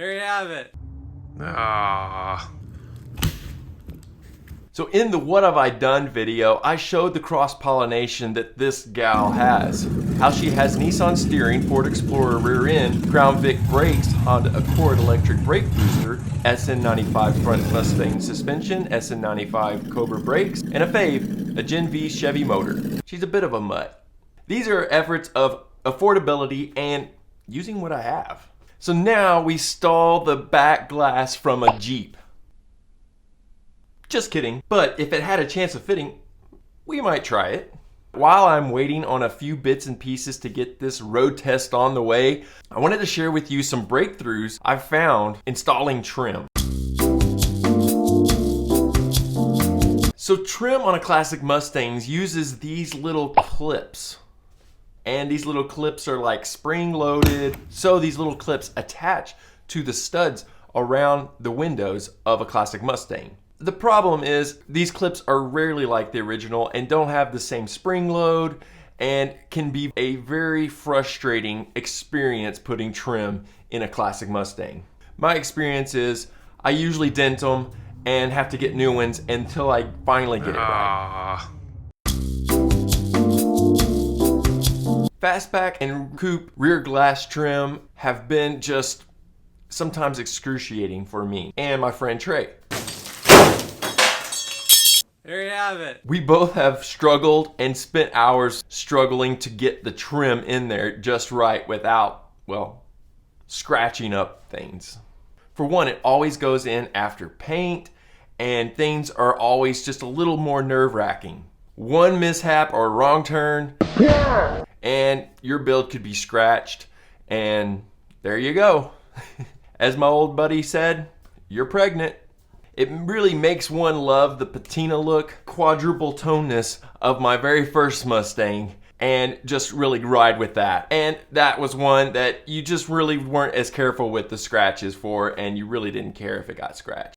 There you have it. So in the What Have I Done video, I showed the cross-pollination that this gal has. How she has Nissan steering, Ford Explorer rear end, Crown Vic brakes, Honda Accord electric brake booster, SN95 front Mustang suspension, SN95 Cobra brakes, and a fave, a Gen V Chevy motor. She's a bit of a mutt. These are efforts of affordability and using what I have. So now we stall the back glass from a Jeep. Just kidding, but if it had a chance of fitting, we might try it. While I'm waiting on a few bits and pieces to get this road test on the way, I wanted to share with you some breakthroughs I've found installing trim. So trim on a classic Mustang uses these little clips. And these little clips are like spring loaded, so these little clips attach to the studs around the windows of a classic Mustang. The problem is these clips are rarely like the original and don't have the same spring load and can be a very frustrating experience putting trim in a classic Mustang. My experience is I usually dent them and have to get new ones until I finally get it right. Fastback and coupe rear glass trim have been just sometimes excruciating for me and my friend Trey. There you have it. We both have struggled and spent hours struggling to get the trim in there just right without, well, scratching up things. For one, it always goes in after paint and things are always just a little more nerve-wracking. One mishap or wrong turn and your build could be scratched and there you go. As my old buddy said, you're pregnant. It really makes one love the patina look, quadruple toneness of my very first Mustang and just really ride with that. And that was one that you just really weren't as careful with the scratches for and you really didn't care if it got scratched.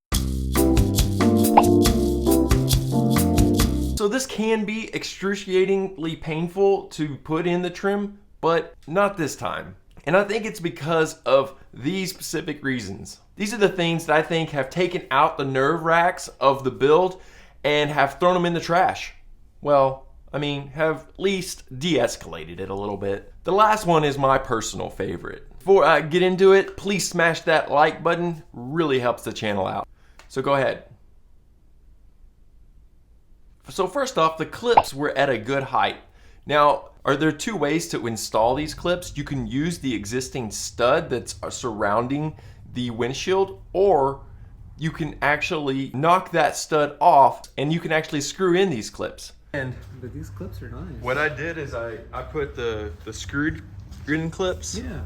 So this can be excruciatingly painful to put in the trim, but not this time. And I think it's because of these specific reasons. These are the things that I think have taken out the nerve racks of the build and have thrown them in the trash. Well, I mean, have at least de-escalated it a little bit. The last one is my personal favorite. Before I get into it, please smash that like button. Really helps the channel out. So go ahead. So first off, the clips were at a good height. Now, are there two ways to install these clips? You can use the existing stud that's surrounding the windshield, or you can actually knock that stud off and you can actually screw in these clips. But these clips are nice. What I did is I put the screwed in clips. Yeah.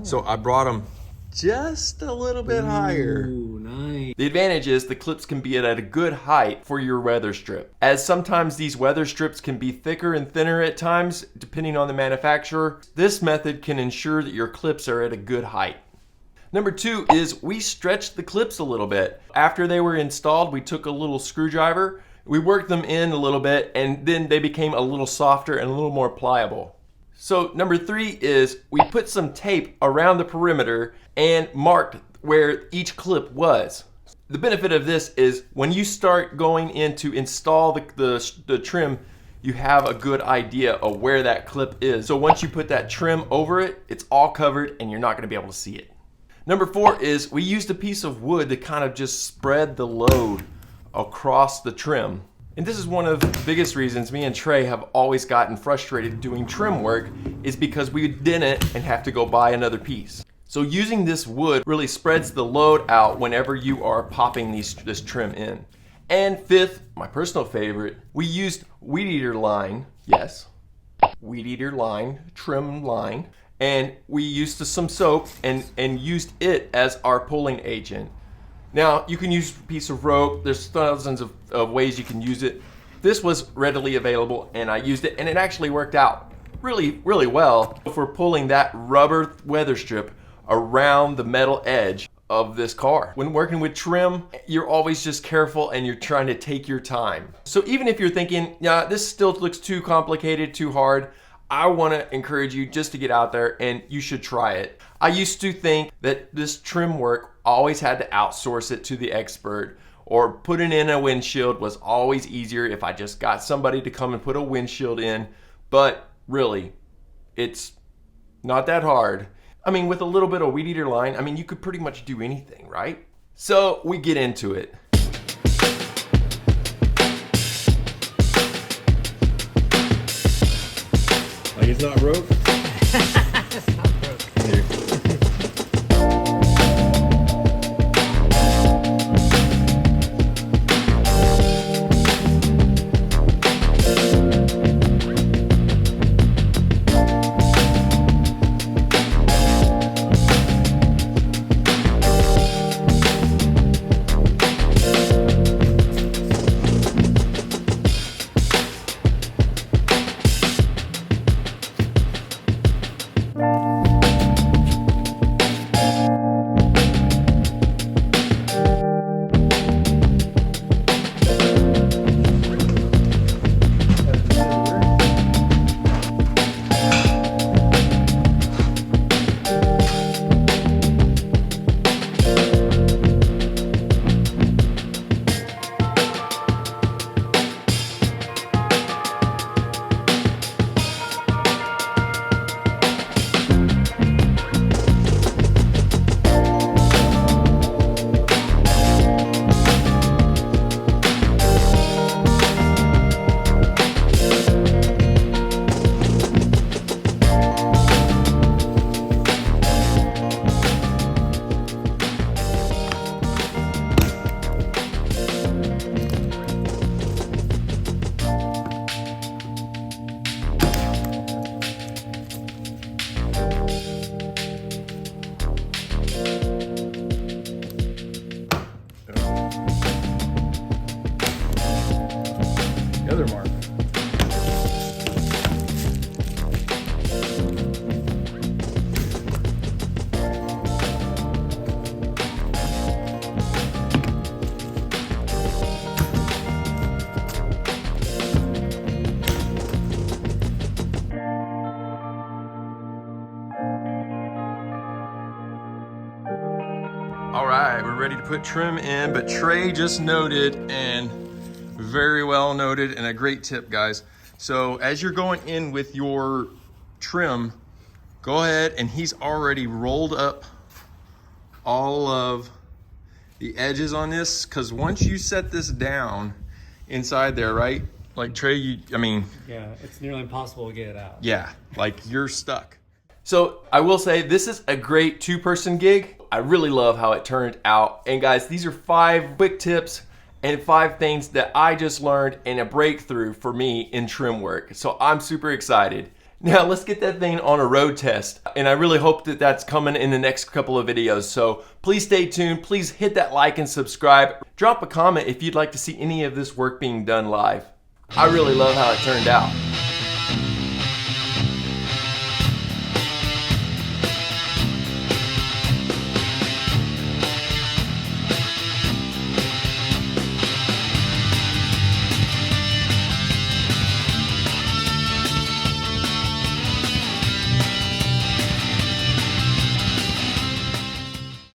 So I brought them just a little bit higher. Ooh, nice. The advantage is the clips can be at a good height for your weather strip, as sometimes these weather strips can be thicker and thinner at times depending on the manufacturer. This method can ensure that your clips are at a good height. Number two is we stretched the clips a little bit. After they were installed, we took a little screwdriver, we worked them in a little bit, and then they became a little softer and a little more pliable. So number three is we put some tape around the perimeter and marked where each clip was. The benefit of this is when you start going in to install the trim, you have a good idea of where that clip is. So once you put that trim over it, it's all covered and you're not gonna be able to see it. Number four is we used a piece of wood to kind of just spread the load across the trim. And this is one of the biggest reasons me and Trey have always gotten frustrated doing trim work is because we didn't and have to go buy another piece. So using this wood really spreads the load out whenever you are popping this trim in. And fifth, my personal favorite, we used weed eater line, yes, weed eater line, trim line, and we used some soap and used it as our pulling agent. Now, you can use a piece of rope. There's thousands of ways you can use it. This was readily available and I used it and it actually worked out really, really well for pulling that rubber weather strip around the metal edge of this car. When working with trim, you're always just careful and you're trying to take your time. So even if you're thinking, yeah, this still looks too complicated, too hard, I want to encourage you just to get out there and you should try it. I used to think that this trim work always had to outsource it to the expert, or putting in a windshield was always easier if I just got somebody to come and put a windshield in. But really, it's not that hard. I mean, with a little bit of weed eater line, I mean, you could pretty much do anything, right? So we get into it. Like it's not broke? It's not broke. Here. The other mark. All right, we're ready to put trim in, but Trey just noted, and very well noted, and a great tip, guys. So as you're going in with your trim, go ahead, and he's already rolled up all of the edges on this, because once you set this down inside there, right? Like Trey, Yeah, it's nearly impossible to get it out. yeah, like you're stuck. So I will say this is a great two-person gig. I really love how it turned out. And guys, these are 5 quick tips and 5 things that I just learned and a breakthrough for me in trim work. So I'm super excited. Now let's get that thing on a road test. And I really hope that that's coming in the next couple of videos. So please stay tuned. Please hit that like and subscribe. Drop a comment if you'd like to see any of this work being done live. I really love how it turned out.